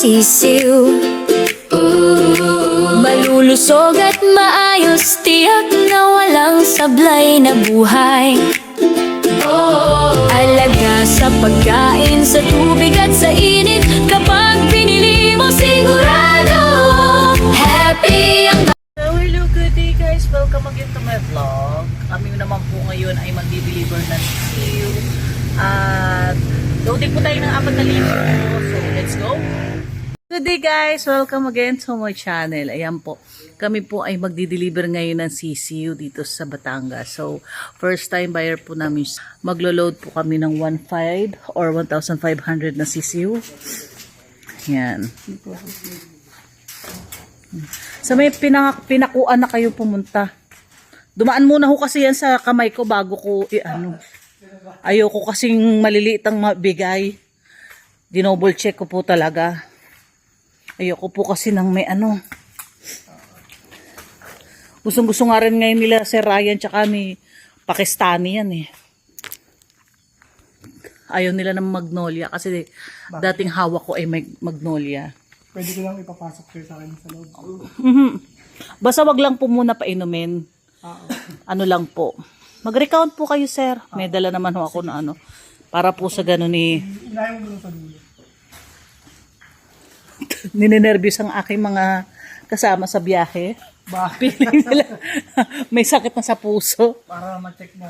sisiw. Malulusog at maayos, tiyak na walang sablay na buhay. Alaga sa pagkain, sa tubig at sa init, kapag pinili mo sigurado happy ang Hello, good day guys! Welcome again to my vlog. Kami naman po ngayon ay magdi-deliver ng sisiw. At loading po tayo ng 4,000. So, let's go! Good day guys! Welcome again to my channel. Ayan po. Kami po ay magdi-deliver ngayon ng sisiw dito sa Batangas. So, first time buyer po namin. Maglo-load po kami ng 1,500 or 1,500 na sisiw. Ayan. Sa may pinakuan na kayo pumunta. Dumaan muna ho kasi yan sa kamay ko bago ko ayoko kasing maliliit ang mabigay. Dinoble check ko po talaga. Ayoko po kasi ng may Gustong-gusto nga rin ngayon nila Sir Ryan tsaka ni Pakistani yan eh. Ayaw nila ng magnolia kasi dating hawak ko ay may magnolia. Pwede ko lang ipapasok kayo sa akin sa loob. Basta wag lang po muna painumin. Ano lang po. Mag-recount po kayo, sir. May dala naman ho ako na para po sa ganun ni Inahin mo muna sa dulo. ninenervyos ang aking mga kasama sa biyahe. Piling nila may sakit na sa puso. Para ma-check mo.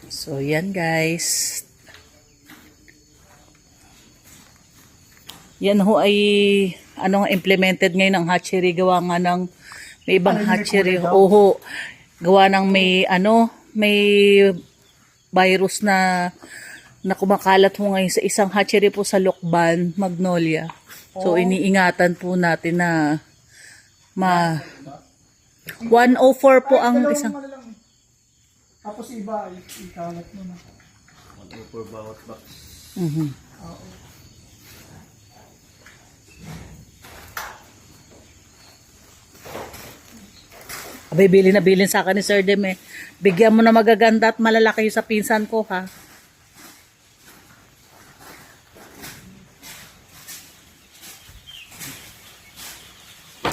So, yan guys. Yan ho ay implemented ngayon ng hatchery. Gawa nga ng may ibang hatchery. Oho. Gawa ng may virus na kumakalat ho ngayon sa isang hatchery po sa Lokban, Magnolia. So, iniingatan po natin na 104 po ang isang. Tapos iba, ikalat mo na. 104 bawat box. Oo. Abay, bilin sa akin ni Sir Dem eh. Bigyan mo na magaganda at malalaki yung sa pinsan ko, ha?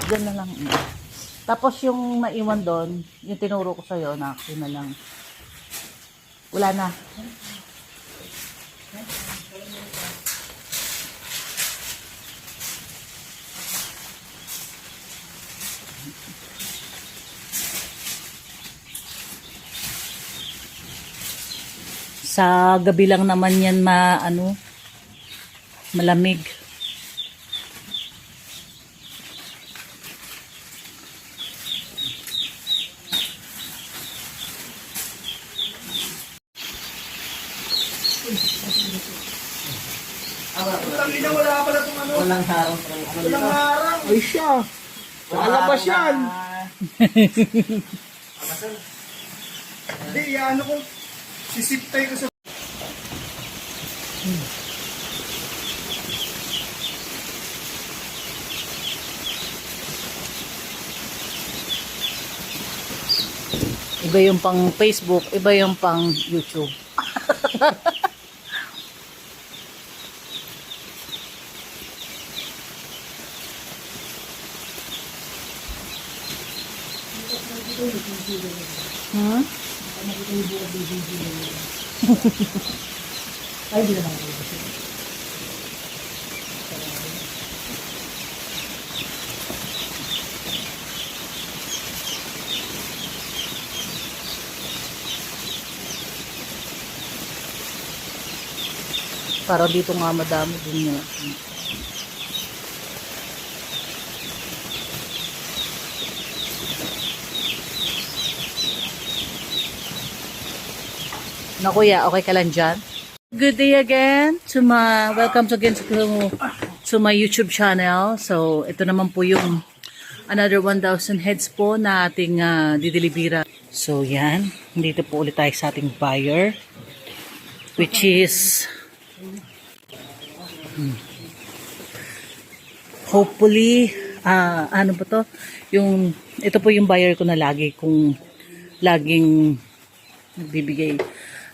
Diyan na lang. Tapos yung naiwan doon, yung tinuro ko sa'yo, na yun na lang. Wala na. Sa gabi lang naman yan malamig. Wala pala itong Walang harang. Walang harang. Ay siya. Lalabas yan. Hindi, ko. Sisiptay ko sa... Iba yung pang Facebook, iba yung pang YouTube. Ay, di naman. Para dito nga madami din niya. Na kuya, okay ka lang dyan? Good day again welcome again to my YouTube channel. So, ito naman po yung another 1,000 heads po na ating didelibira. So, yan. Dito po ulit tayo sa ating buyer. Which is hopefully ano ba to? Ito po yung buyer ko na lagi kung laging nagbibigay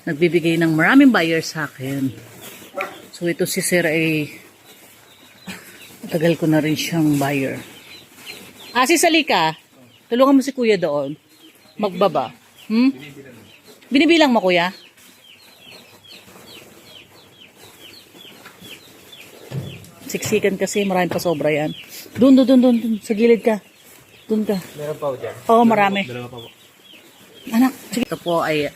nagbibigay ng maraming buyers sa akin. So ito si Sir ay tagal ko na rin siyang buyer. Si Salika, tulungan mo si Kuya doon. Magbaba. Binibilang mo, Kuya? Siksikan kasi, maraming pa sobra yan. Doon. Sa gilid ka. Doon ka. Meron pa ako dyan. Oo, marami. Dalawa pa po. Anak, sige. Ito po ay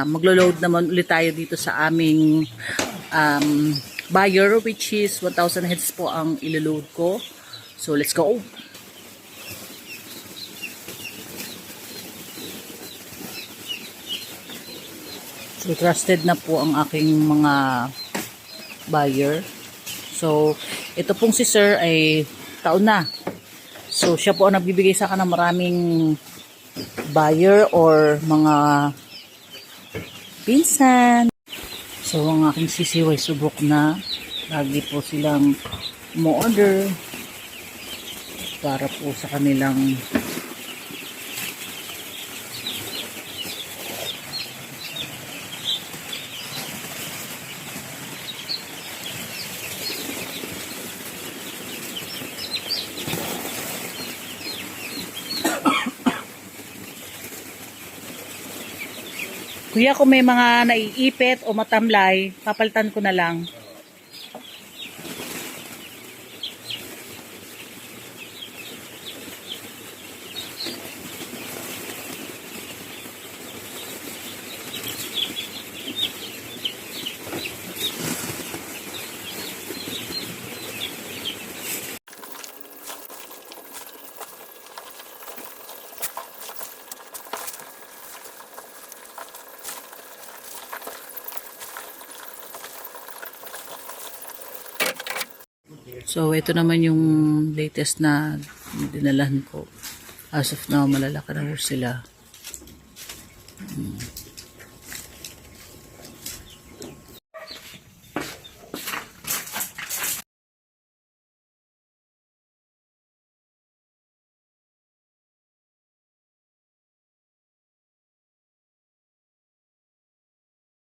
maglo-load naman ulit tayo dito sa aming buyer, which is 1,000 heads po ang ilo-load ko. So, let's go. So, trusted na po ang aking mga buyer. So, ito pong si Sir ay taon na. So, siya po ang nagbibigay sa akin ng maraming buyer or mga pinsan. So, ang aking sisiway subok na. Lagi po silang mo-order para po sa kanilang Kuya, kung may mga naiipit o matamlay, papalitan ko na lang. So, ito naman yung latest na dinalahan ko. As of now, malalaki na ho sila.